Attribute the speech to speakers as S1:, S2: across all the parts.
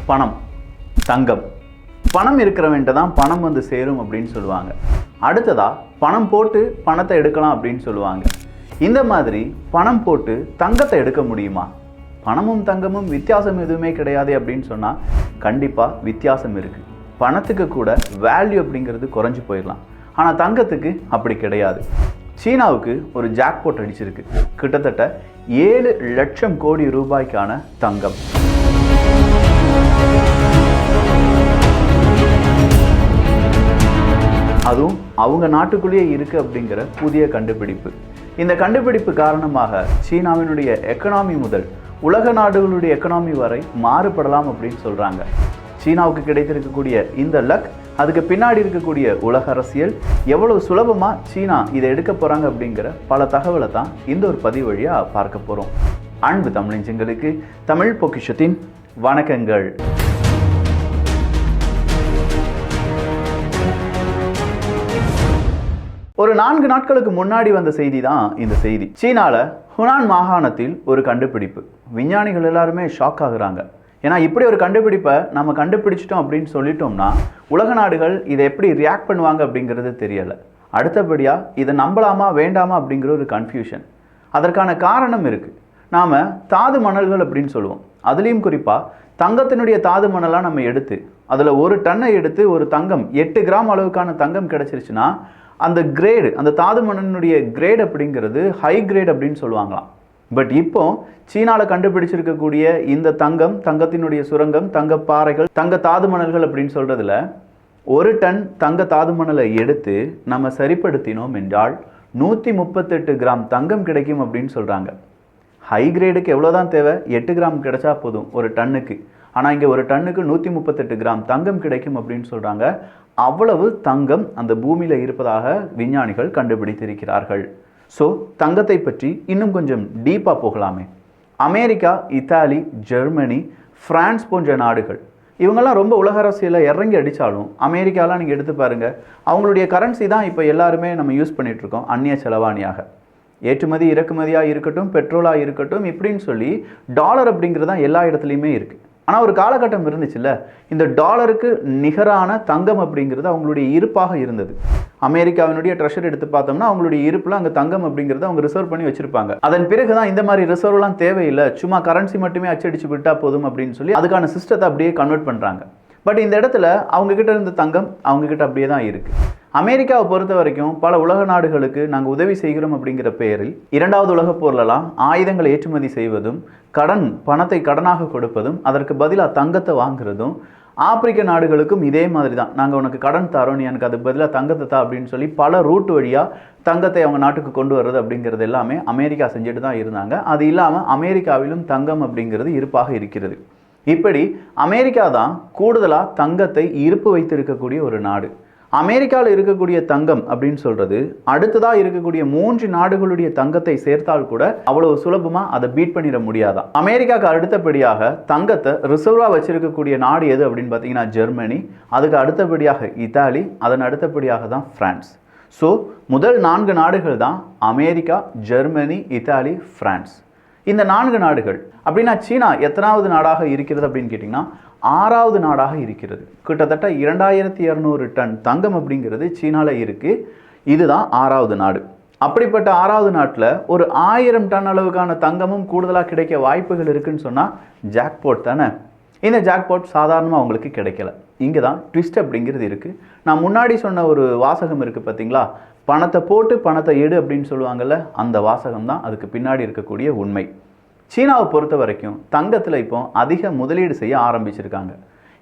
S1: பணம், தங்கம். பணம் இருக்கிறவன்ட்டு தான் பணம் வந்து சேரும் அப்படின்னு சொல்லுவாங்க. அடுத்ததா பணம் போட்டு பணத்தை எடுக்கலாம் அப்படின்னு சொல்லுவாங்க. இந்த மாதிரி பணம் போட்டு தங்கத்தை எடுக்க முடியுமா? பணமும் தங்கமும் வித்தியாசம் எதுவுமே கிடையாது அப்படின்னு சொன்னால் கண்டிப்பாக வித்தியாசம் இருக்குது. பணத்துக்கு கூட வேல்யூ அப்படிங்கிறது குறைஞ்சி போயிடலாம். ஆனால் தங்கத்துக்கு அப்படி கிடையாது. சீனாவுக்கு ஒரு ஜாக்பாட் அடிச்சிருக்கு. கிட்டத்தட்ட 7 லட்சம் கோடி ரூபாய்க்கான தங்கம். அதுவும் அவங்க நாட்டுக்குள்ளேயே இருக்குது அப்படிங்கிற புதிய கண்டுபிடிப்பு. இந்த கண்டுபிடிப்பு காரணமாக சீனாவினுடைய எக்கனாமி முதல் உலக நாடுகளுடைய எக்கனாமி வரை மாறுபடலாம் அப்படின்னு சொல்கிறாங்க. சீனாவுக்கு கிடைத்திருக்கக்கூடிய இந்த லக், அதுக்கு பின்னாடி இருக்கக்கூடிய உலக அரசியல், எவ்வளவு சுலபமாக சீனா இதை எடுக்க போகிறாங்க அப்படிங்கிற பல தகவலை தான் இந்த ஒரு பதிவு வழியாக பார்க்க போகிறோம். அன்பு தமிழஞ்சங்களுக்கு தமிழ் பொக்கிஷத்தின் வணக்கங்கள். ஒரு 4 நாட்களுக்கு முன்னாடி வந்த செய்தி தான் இந்த செய்தி. சீனால ஹுனான் மாகாணத்தில் ஒரு கண்டுபிடிப்பு. விஞ்ஞானிகள் எல்லாருமே ஷாக் ஆகுறாங்க. ஏன்னா இப்படி ஒரு கண்டுபிடிப்பை நம்ம கண்டுபிடிச்சிட்டோம் அப்படின்னு சொல்லிட்டோம்னா உலக நாடுகள் இதை எப்படி ரியாக்ட் பண்ணுவாங்க அப்படிங்கிறது தெரியலை. அடுத்தபடியாக இதை நம்பலாமா வேண்டாமா அப்படிங்கிற ஒரு கன்ஃபியூஷன். அதற்கான காரணம் இருக்குது. நாம் தாது மணல்கள் அப்படின்னு சொல்லுவோம். அதுலேயும் குறிப்பாக தங்கத்தினுடைய தாது மணலாக நம்ம எடுத்து அதில் 1 டன்னை எடுத்து ஒரு தங்கம் 8 கிராம் அளவுக்கான தங்கம் கிடச்சிருச்சுன்னா அந்த கிரேடு, அந்த தாது மணலினுடைய கிரேட் அப்படிங்கிறது ஹை கிரேட் அப்படின்னு சொல்லுவாங்களாம். பட் இப்போ சீனாவில் கண்டுபிடிச்சிருக்கக்கூடிய இந்த தங்கம், தங்கத்தினுடைய சுரங்கம், தங்க பாறைகள், தங்க தாது மணல்கள் அப்படின்னு சொல்கிறதுல 1 டன் தங்க தாது மணலை எடுத்து நம்ம சரிப்படுத்தினோம் என்றால் 138 கிராம் தங்கம் கிடைக்கும் அப்படின்னு சொல்கிறாங்க. ஹை கிரேடுக்கு எவ்வளோதான் தேவை? 8 கிராம் கிடைச்சா போதும் ஒரு டன்னுக்கு. ஆனால் இங்கே ஒரு டன்னுக்கு 138 கிராம் தங்கம் கிடைக்கும் அப்படின்னு சொல்கிறாங்க. அவ்வளவு தங்கம் அந்த பூமியில் இருப்பதாக விஞ்ஞானிகள் கண்டுபிடித்திருக்கிறார்கள். ஸோ தங்கத்தை பற்றி இன்னும் கொஞ்சம் டீப்பாக போகலாமே. அமெரிக்கா, இத்தாலி, ஜெர்மனி, பிரான்ஸ் போன்ற நாடுகள் இவங்கெல்லாம் ரொம்ப உலக அரசியலில் இறங்கி அடித்தாலும் அமெரிக்காலாம் நீங்கள் எடுத்து பாருங்கள், அவங்களுடைய கரன்சி தான் இப்போ எல்லாருமே நம்ம யூஸ் பண்ணிகிட்ருக்கோம் அந்நிய செலவாணியாக. ஏற்றுமதி இறக்குமதியாக இருக்கட்டும், பெட்ரோலாக இருக்கட்டும், இப்படின்னு சொல்லி டாலர் அப்படிங்கிறது தான் எல்லா இடத்துலையுமே இருக்குது. ஆனால் ஒரு காலகட்டம் இருந்துச்சுல்ல, இந்த டாலருக்கு நிகரான தங்கம் அப்படிங்கிறது அவங்களுடைய இருப்பாக இருந்தது. அமெரிக்காவினுடைய ட்ரெஷர் எடுத்து பார்த்தோம்னா அவங்களுடைய இருப்பில் அங்கே தங்கம் அப்படிங்கிறத அவங்க ரிசர்வ் பண்ணி வச்சிருப்பாங்க. அதன் பிறகு தான் இந்த மாதிரி ரிசர்வ்லாம் தேவையில்லை, சும்மா கரன்சி மட்டுமே அச்சடிச்சு விட்டா போதும் அப்படின்னு சொல்லி அதுக்கான சிஸ்டத்தை அப்படியே கன்வெர்ட் பண்ணுறாங்க. பட் இந்த இடத்துல அவங்கக்கிட்ட இருந்த தங்கம் அவங்கக்கிட்ட அப்படியே தான் இருக்குது. அமெரிக்காவை பொறுத்த வரைக்கும் பல உலக நாடுகளுக்கு நாங்கள் உதவி செய்கிறோம் அப்படிங்கிற பெயரில் 2வது உலகப் போர்லலாம் ஆயுதங்களை ஏற்றுமதி செய்வதும், பணத்தை கடனாக கொடுப்பதும், அதற்கு பதிலாக தங்கத்தை வாங்குறதும், ஆப்பிரிக்க நாடுகளுக்கும் இதே மாதிரி தான். நாங்கள் உனக்கு கடன் தரோம், நீ எனக்கு அதுக்கு பதிலாக தங்கத்தை தான் அப்படின்னு சொல்லி பல ரூட் வழியாக தங்கத்தை அவங்க நாட்டுக்கு கொண்டு வர்றது அப்படிங்கிறது எல்லாமே அமெரிக்கா செஞ்சுட்டு தான் இருந்தாங்க. அது இல்லாமல் அமெரிக்காவிலும் தங்கம் அப்படிங்கிறது இருப்பாக இருக்கிறது. இப்படி அமெரிக்கா தான் கூடுதலாக தங்கத்தை இருப்பு வைத்திருக்கக்கூடிய ஒரு நாடு. அமெரிக்காவில் இருக்கக்கூடிய தங்கம் அப்படின்னு சொல்கிறது அடுத்ததாக இருக்கக்கூடிய 3 நாடுகளுடைய தங்கத்தை சேர்த்தால் கூட அவ்வளவு சுலபமாக அதை பீட் பண்ணிட முடியாதான். அமெரிக்காவுக்கு அடுத்தபடியாக தங்கத்தை ரிசர்வாக வச்சிருக்கக்கூடிய நாடு எது அப்படின்னு பார்த்தீங்கன்னா ஜெர்மனி, அதுக்கு அடுத்தபடியாக இத்தாலி, அதன் அடுத்தபடியாக தான் பிரான்ஸ். ஸோ முதல் 4 நாடுகள் தான் அமெரிக்கா, ஜெர்மனி, இத்தாலி, பிரான்ஸ். இந்த 4 நாடுகள் அப்படின்னா சீனா எத்தனாவது நாடாக இருக்கிறது அப்படின்னு கேட்டிங்கன்னா 6வது நாடாக இருக்கிறது. கிட்டத்தட்ட 2200 டன் தங்கம் அப்படிங்கிறது சீனாவில் இருக்குது. இதுதான் 6வது நாடு. அப்படிப்பட்ட 6வது நாட்டில் ஒரு 1000 டன் அளவுக்கான தங்கமும் கூடுதலாக கிடைக்க வாய்ப்புகள் இருக்குன்னு சொன்னால் ஜாக்பாட் தானே. இந்த ஜாக்பாட் சாதாரணமாக அவங்களுக்கு கிடைக்கல. இங்கே தான் ட்விஸ்ட் அப்படிங்கிறது இருக்குது. நான் முன்னாடி சொன்ன ஒரு வாசகம் இருக்குது பார்த்தீங்களா, பணத்தை போட்டு பணத்தை எடு அப்படின்னு சொல்லுவாங்கள்ல, அந்த வாசகம் தான் அதுக்கு பின்னாடி இருக்கக்கூடிய உண்மை. சீனாவை பொறுத்த வரைக்கும் தங்கத்தில் இப்போ அதிக முதலீடு செய்ய ஆரம்பிச்சிருக்காங்க.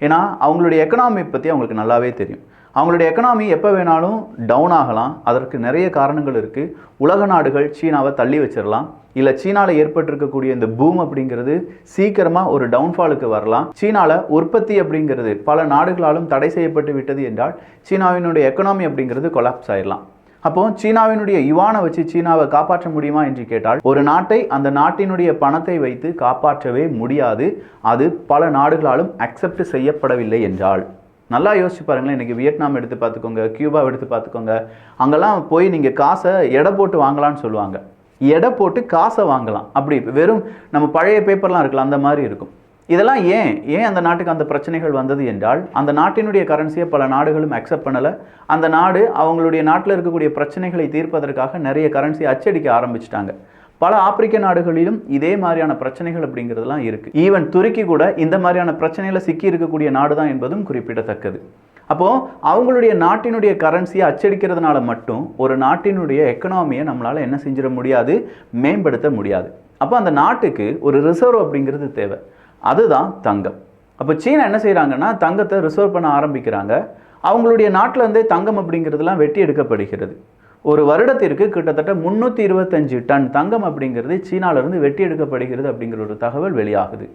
S1: ஏன்னா அவங்களுடைய எக்கனாமி பற்றி அவங்களுக்கு நல்லாவே தெரியும். அவங்களுடைய எக்கனாமி எப்போ வேணாலும் டவுன் ஆகலாம். அதற்கு நிறைய காரணங்கள் இருக்குது. உலக நாடுகள் சீனாவை தள்ளி வச்சிடலாம், இல்லை சீனாவில் ஏற்பட்டிருக்கக்கூடிய இந்த பூம் அப்படிங்கிறது சீக்கிரமாக ஒரு டவுன்ஃபாலுக்கு வரலாம். சீனாவில் உற்பத்தி அப்படிங்கிறது பல நாடுகளாலும் தடை செய்யப்பட்டு விட்டது என்றால் சீனாவினுடைய எக்கனாமி அப்படிங்கிறது கொலாப்ஸ் ஆயிடலாம். அப்போ சீனாவினுடைய யுவானை வச்சு சீனாவை காப்பாற்ற முடியுமா என்று கேட்டால் ஒரு நாட்டை அந்த நாட்டினுடைய பணத்தை வைத்து காப்பாற்றவே முடியாது. அது பல நாடுகளாலும் அக்செப்ட் செய்யப்படவில்லை என்றால். நல்லா யோசிச்சு பாருங்களேன். இன்றைக்கி வியட்நாம் எடுத்து பார்த்துக்கோங்க, கியூபா எடுத்து பார்த்துக்கோங்க. அங்கெல்லாம் போய் நீங்கள் காசை எடை போட்டு வாங்கலான்னு சொல்லுவாங்க. எடை போட்டு காசை வாங்கலாம். அப்படி வெறும் நம்ம பழைய பேப்பர்லாம் இருக்கலாம், அந்த மாதிரி இருக்கும். இதெல்லாம் ஏன் அந்த நாட்டுக்கு அந்த பிரச்சனைகள் வந்தது என்றால், அந்த நாட்டினுடைய கரன்சியை பல நாடுகளும் அக்செப்ட் பண்ணலை. அந்த நாடு அவங்களுடைய நாட்டில் இருக்கக்கூடிய பிரச்சனைகளை தீர்ப்பதற்காக நிறைய கரன்சியை அச்சடிக்க ஆரம்பிச்சிட்டாங்க. பல ஆப்பிரிக்க நாடுகளிலும் இதே மாதிரியான பிரச்சனைகள் அப்படிங்கிறதுலாம் இருக்குது. ஈவன் துருக்கி கூட இந்த மாதிரியான பிரச்சனையில் சிக்கி இருக்கக்கூடிய நாடு தான் என்பதும் குறிப்பிடத்தக்கது. அப்போது அவங்களுடைய நாட்டினுடைய கரன்சியை அச்சடிக்கிறதுனால மட்டும் ஒரு நாட்டினுடைய எக்கனாமியை நம்மளால் என்ன செஞ்சிட முடியாது, மேம்படுத்த முடியாது. அப்போ அந்த நாட்டுக்கு ஒரு ரிசர்வ் அப்படிங்கிறது தேவை, அதுதான் தங்கம். அப்போ சீனா என்ன செய்கிறாங்கன்னா தங்கத்தை ரிசர்வ் பண்ண ஆரம்பிக்கிறாங்க. அவங்களுடைய நாட்டில் இருந்தே தங்கம் அப்படிங்கிறதுலாம் வெட்டி எடுக்கப்படுகிறது. ஒரு வருடத்திற்கு கிட்டத்தட்ட 325 டன் தங்கம் அப்படிங்கிறது சீனாவிலிருந்து வெட்டி எடுக்கப்படுகிறது அப்படிங்கிற ஒரு தகவல் வெளியாகுது.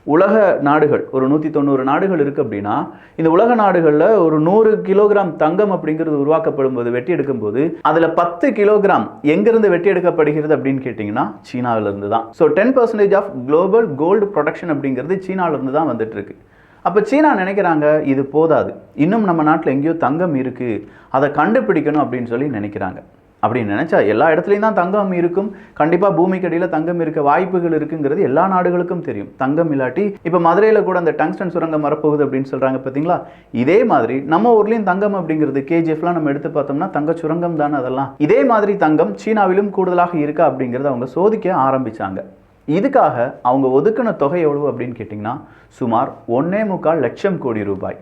S1: உலக நாடுகள் ஒரு 190 நாடுகள் இருக்குது அப்படின்னா, இந்த உலக நாடுகளில் ஒரு 100 கிலோகிராம் தங்கம் அப்படிங்கிறது உருவாக்கப்படும் போது, வெட்டி எடுக்கும்போது அதில் 10 கிலோகிராம் எங்கிருந்து வெட்டி எடுக்கப்படுகிறது அப்படின்னு கேட்டிங்கன்னா சீனாவிலிருந்து தான். So 10% of global gold production அப்படிங்கிறது சீனாவிலிருந்து தான் வந்துட்டு இருக்கு. அப்போ சீனா நினைக்கிறாங்க இது போதாது, இன்னும் நம்ம நாட்டில் எங்கேயோ தங்கம் இருக்குது, அதை கண்டுபிடிக்கணும் அப்படின்னு சொல்லி நினைக்கிறாங்க. அப்படின்னு நினச்சா எல்லா இடத்துலையும் தான் தங்கம் இருக்கும், கண்டிப்பாக பூமிக்கு அடியில் தங்கம் இருக்க வாய்ப்புகள் இருக்குங்கிறது எல்லா நாடுகளுக்கும் தெரியும். தங்கம் இல்லாட்டி இப்போ மதுரையில் கூட அந்த டங்ஸ்டன் சுரங்கம் வரப்போகுது அப்படின்னு சொல்கிறாங்க பார்த்தீங்களா, இதே மாதிரி நம்ம ஊர்லேயும் தங்கம் அப்படிங்கிறது கேஜிஎஃப்லாம் நம்ம எடுத்து பார்த்தோம்னா தங்க சுரங்கம் தானே அதெல்லாம். இதே மாதிரி தங்கம் சீனாவிலும் கூடுதலாக இருக்கா அப்படிங்கிறத அவங்க சோதிக்க ஆரம்பித்தாங்க. இதுக்காக அவங்க ஒதுக்கின தொகை எவ்வளவு அப்படின்னு கேட்டிங்கன்னா சுமார் 1.25 லட்சம் கோடி ரூபாய்.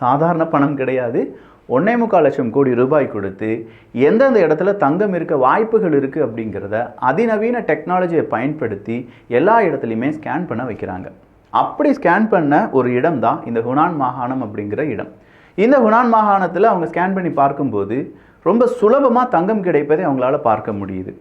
S1: சாதாரண பணம் கிடையாது. 1.25 லட்சம் கோடி ரூபாய் கொடுத்து எந்தெந்த இடத்துல தங்கம் இருக்க வாய்ப்புகள் இருக்குது அப்படிங்கிறத அதிநவீன டெக்னாலஜியை பயன்படுத்தி எல்லா இடத்துலையுமே ஸ்கேன் பண்ண வைக்கிறாங்க. அப்படி ஸ்கேன் பண்ண ஒரு இடம் தான் இந்த ஹுனான் மாகாணம் அப்படிங்கிற இடம். இந்த ஹுனான் மாகாணத்தில் அவங்க ஸ்கேன் பண்ணி பார்க்கும்போது ரொம்ப சுலபமாக தங்கம் கிடைப்பதை அவங்களால பார்க்க முடியுது.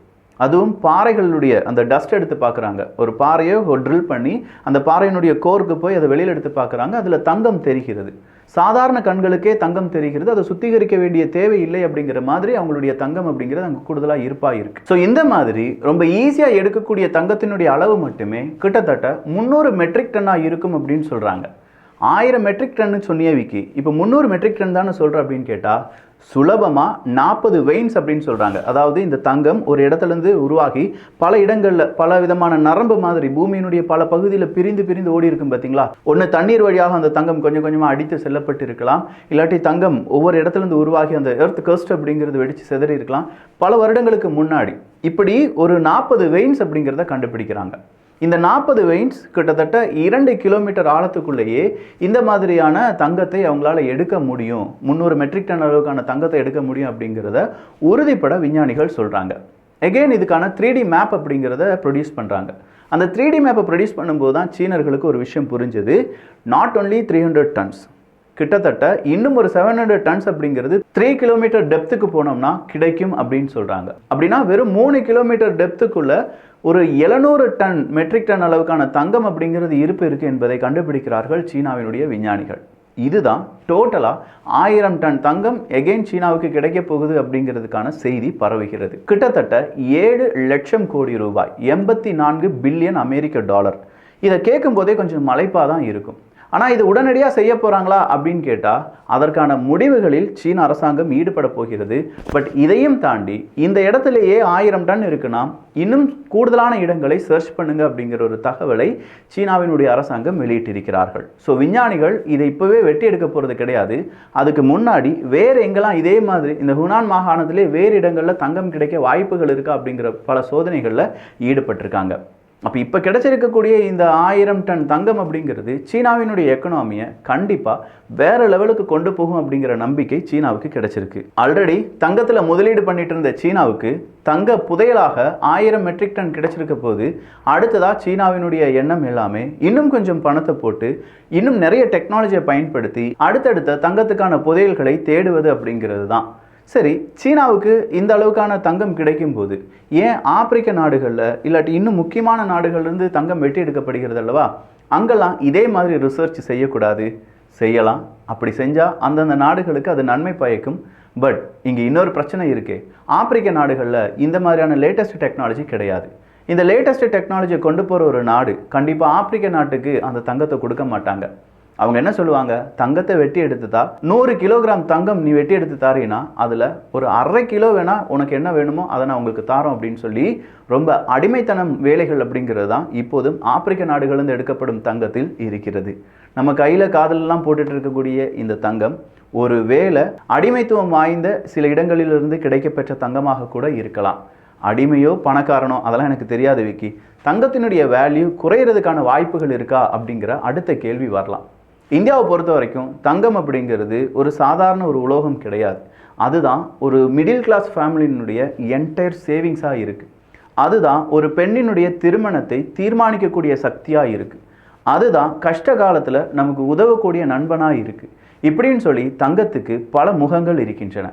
S1: அதுவும் பாறைகளுடைய அந்த டஸ்ட் எடுத்து பார்க்குறாங்க. ஒரு பாறையை ட்ரில் பண்ணி அந்த பாறையினுடைய கோருக்கு போய் அதை வெளியில் எடுத்து பார்க்குறாங்க. அதில் தங்கம் தெரிகிறது. சாதாரண கண்களுக்கே தங்கம் தெரிகிறது. அதை சுத்திகரிக்க வேண்டிய தேவை இல்லை அப்படிங்கிற மாதிரி அவங்களுடைய தங்கம் அப்படிங்கிறது அங்கே கூடுதலாக இருப்பாக இருக்குது. ஸோ இந்த மாதிரி ரொம்ப ஈஸியாக எடுக்கக்கூடிய தங்கத்தினுடைய அளவு மட்டுமே கிட்டத்தட்ட 300 மெட்ரிக் டன்னாக இருக்கும் அப்படின்னு சொல்கிறாங்க. 1000 மெட்ரிக் டன்னு சொன்னியவிக்கு இப்போ 300 மெட்ரிக் டன் தானே சொல்கிற அப்படின்னு கேட்டால் சுலபமாக 40 வெயின்ஸ் அப்படின்னு சொல்கிறாங்க. அதாவது இந்த தங்கம் ஒரு இடத்துலேருந்து உருவாகி பல இடங்களில் பல விதமான நரம்பு மாதிரி பூமியினுடைய பல பகுதியில் பிரிந்து ஓடி இருக்கும் பார்த்தீங்களா. ஒன்று தண்ணீர் வழியாக அந்த தங்கம் கொஞ்சம் கொஞ்சமாக அடித்து செல்லப்பட்டு இருக்கலாம், இல்லாட்டி தங்கம் ஒவ்வொரு இடத்துலேருந்து உருவாகி அந்த எர்த் கஸ்ட் அப்படிங்கிறது வெடித்து சிதறி இருக்கலாம். பல வருடங்களுக்கு முன்னாடி இப்படி ஒரு 40 வெயின்ஸ் அப்படிங்கிறத கண்டுபிடிக்கிறாங்க. இந்த 40 வெயின்ஸ் கிட்டத்தட்ட 2 கிலோமீட்டர் ஆழத்துக்குள்ளேயே இந்த மாதிரியான தங்கத்தை அவங்களால எடுக்க முடியும், 300 மெட்ரிக் டன் அளவுக்கான தங்கத்தை எடுக்க முடியும் அப்படிங்கிறத உறுதிப்பட விஞ்ஞானிகள் சொல்கிறாங்க. எகெயின் இதுக்கான 3D மேப் அப்படிங்கிறத ப்ரொடியூஸ் பண்ணுறாங்க. அந்த 3D மேப்பை ப்ரொடியூஸ் பண்ணும்போது தான் சீனர்களுக்கு ஒரு விஷயம் புரிஞ்சது. நாட் ஒன்லி 300 டன்ஸ், கிட்டத்தட்ட இன்னும் ஒரு 700 டன்ஸ் அப்படிங்கிறது 3 கிலோமீட்டர் டெப்த்துக்கு போனோம்னா கிடைக்கும் அப்படின்னு சொல்கிறாங்க. அப்படின்னா வெறும் 3 கிலோமீட்டர் டெப்த்துக்குள்ள ஒரு 700 டன் மெட்ரிக் டன் அளவுக்கான தங்கம் அப்படிங்கிறது இருப்பு இருக்குது என்பதை கண்டுபிடிக்கிறார்கள் சீனாவினுடைய விஞ்ஞானிகள். இதுதான் டோட்டலாக 1000 டன் தங்கம் எகெயின் சீனாவுக்கு கிடைக்க போகுது அப்படிங்கிறதுக்கான செய்தி பரவுகிறது. கிட்டத்தட்ட 7 லட்சம் கோடி ரூபாய், 84 பில்லியன் அமெரிக்க டாலர். இதை கேட்கும் போதே கொஞ்சம் மலைப்பாக தான் இருக்கும். ஆனால் இது உடனடியாக செய்ய போகிறாங்களா அப்படின்னு கேட்டால் அதற்கான முடிவுகளில் சீன அரசாங்கம் ஈடுபட போகிறது. பட் இதையும் தாண்டி இந்த இடத்துலையே 1000 டன் இருக்குன்னா இன்னும் கூடுதலான இடங்களை சர்ச் பண்ணுங்க அப்படிங்கிற ஒரு தகவலை சீனாவினுடைய அரசாங்கம் வெளியிட்டிருக்கிறார்கள். ஸோ விஞ்ஞானிகள் இதை இப்போவே வெட்டி எடுக்க போகிறது கிடையாது. அதுக்கு முன்னாடி வேறு எங்கெல்லாம் இதே மாதிரி இந்த ஹுனான் மாகாணத்திலே வேறு இடங்களில் தங்கம் கிடைக்க வாய்ப்புகள் இருக்கா அப்படிங்கிற பல சோதனைகளில் ஈடுபட்டிருக்காங்க. அப்போ இப்போ கிடைச்சிருக்கக்கூடிய இந்த 1000 டன் தங்கம் அப்படிங்கிறது சீனாவினுடைய எக்கனாமியை கண்டிப்பாக வேற லெவலுக்கு கொண்டு போகும் அப்படிங்கிற நம்பிக்கை சீனாவுக்கு கிடைச்சிருக்கு. ஆல்ரெடி தங்கத்தில் முதலீடு பண்ணிட்டு இருந்த சீனாவுக்கு தங்க புதையலாக 1000 மெட்ரிக் டன் கிடைச்சிருக்க போது அடுத்ததாக சீனாவினுடைய எண்ணம் எல்லாமே இன்னும் கொஞ்சம் பணத்தை போட்டு இன்னும் நிறைய டெக்னாலஜியை பயன்படுத்தி அடுத்தடுத்த தங்கத்துக்கான புதையல்களை தேடுவது அப்படிங்கிறது தான். சரி, சீனாவுக்கு இந்த அளவுக்கான தங்கம் கிடைக்கும் போது ஏன் ஆப்பிரிக்க நாடுகளில் இல்லாட்டி இன்னும் முக்கியமான நாடுகள்லேருந்து தங்கம் வெட்டி எடுக்கப்படுகிறது அல்லவா, அங்கெல்லாம் இதே மாதிரி ரிசர்ச் செய்யக்கூடாது? செய்யலாம். அப்படி செஞ்சால் அந்தந்த நாடுகளுக்கு அது நன்மை பயக்கும். பட் இங்கே இன்னொரு பிரச்சனை இருக்குது. ஆப்பிரிக்க நாடுகளில் இந்த மாதிரியான லேட்டஸ்ட் டெக்னாலஜி கிடையாது. இந்த லேட்டஸ்ட் டெக்னாலஜியை கொண்டு போகிற ஒரு நாடு கண்டிப்பாக ஆப்பிரிக்க நாட்டுக்கு அந்த தங்கத்தை கொடுக்க மாட்டாங்க. அவங்க என்ன சொல்லுவாங்க, தங்கத்தை வெட்டி எடுத்து தா, 100 கிலோகிராம் தங்கம் நீ வெட்டி எடுத்து தாரீனா அதில் ஒரு 1/2 கிலோ வேணா உனக்கு என்ன வேணுமோ அதை நான் உங்களுக்கு தாரோம் அப்படின்னு சொல்லி ரொம்ப அடிமைத்தனம் வேலைகள் அப்படிங்கிறது தான் இப்போதும் ஆப்பிரிக்க நாடுகளிலிருந்து எடுக்கப்படும் தங்கத்தில் இருக்கிறது. நம்ம கையில் காதலெல்லாம் போட்டுட்டு இருக்கக்கூடிய இந்த தங்கம் ஒரு வேளை அடிமைத்துவம் வாய்ந்த சில இடங்களிலிருந்து கிடைக்கப்பெற்ற தங்கமாக கூட இருக்கலாம். அடிமையோ பணக்காரனோ அதெல்லாம் எனக்கு தெரியாது விக்கி. தங்கத்தினுடைய வேல்யூ குறையிறதுக்கான வாய்ப்புகள் இருக்கா அப்படிங்கிற அடுத்த கேள்வி வரலாம். இந்தியாவை பொறுத்த வரைக்கும் தங்கம் அப்படிங்கிறது ஒரு சாதாரண ஒரு உலோகம் கிடையாது. அதுதான் ஒரு மிடில் கிளாஸ் ஃபேமிலியினுடைய என்டையர் சேவிங்ஸாக இருக்குது. அதுதான் ஒரு பெண்ணினுடைய திருமணத்தை தீர்மானிக்கக்கூடிய சக்தியாக இருக்குது. அதுதான் கஷ்ட காலத்தில் நமக்கு உதவக்கூடிய நண்பனாக இருக்குது. இப்படின்னு சொல்லி தங்கத்துக்கு பல முகங்கள் இருக்கின்றன.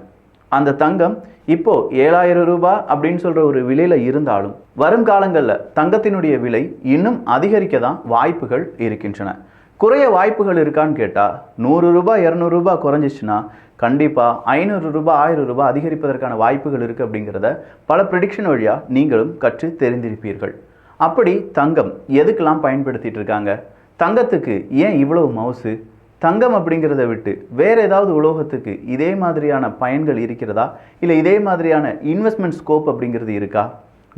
S1: அந்த தங்கம் இப்போ 7000 ரூபாய் அப்படின்னு சொல்கிற ஒரு விலையில் இருந்தாலும் வரும் காலங்களில் தங்கத்தினுடைய விலை இன்னும் அதிகரிக்க தான் வாய்ப்புகள் இருக்கின்றன. குறைய வாய்ப்புகள் இருக்கான்னு கேட்டால் 100 ரூபாய் 200 ரூபாய் குறைஞ்சிச்சுன்னா கண்டிப்பாக 500 ரூபாய் 1000 ரூபாய் அதிகரிப்பதற்கான வாய்ப்புகள் இருக்குது அப்படிங்கிறத பல ப்ரெடிக்ஷன் வழியாக நீங்களும் கற்று தெரிந்திருப்பீர்கள். அப்படி தங்கம் எதுக்கெல்லாம் பயன்படுத்திட்டு இருக்காங்க? தங்கத்துக்கு ஏன் இவ்வளவு மவுசு? தங்கம் அப்படிங்கிறத விட்டு வேறு ஏதாவது உலோகத்துக்கு இதே மாதிரியான பயன்கள் இருக்கிறதா? இல்லை இதே மாதிரியான இன்வெஸ்ட்மெண்ட் ஸ்கோப் அப்படிங்கிறது இருக்கா?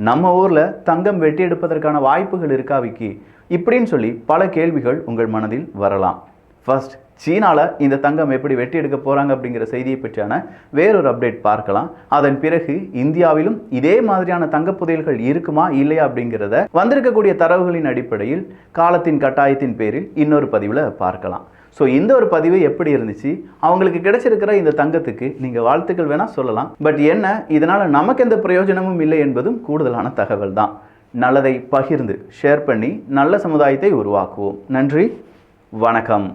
S1: நம்ம ஊரில் தங்கம் வெட்டி எடுப்பதற்கான வாய்ப்புகள் இருக்கா விக்கி? இப்படின்னு சொல்லி பல கேள்விகள் உங்கள் மனதில் வரலாம். ஃபர்ஸ்ட், சீனாவில் இந்த தங்கம் எப்படி வெட்டி எடுக்க போகிறாங்க அப்படிங்கிற செய்தியை பற்றியான வேறொரு அப்டேட் பார்க்கலாம். அதன் பிறகு இந்தியாவிலும் இதே மாதிரியான தங்க புதையல்கள் இருக்குமா இல்லையா அப்படிங்கிறத வந்திருக்கக்கூடிய தரவுகளின் அடிப்படையில் காலத்தின் கட்டாயத்தின் பேரில் இன்னொரு பதிவில் பார்க்கலாம். ஸோ இந்த ஒரு பதிவு எப்படி இருந்துச்சு? அவங்களுக்கு கிடைச்சிருக்கிற இந்த தங்கத்துக்கு நீங்கள் வாழ்த்துக்கள் வேணால் சொல்லலாம். பட் என்ன, இதனால் நமக்கு எந்த பிரயோஜனமும் இல்லை என்பதும் கூடுதலான தகவல் தான். நல்லதை பகிர்ந்து ஷேர் பண்ணி நல்ல சமுதாயத்தை உருவாக்குவோம். நன்றி, வணக்கம்.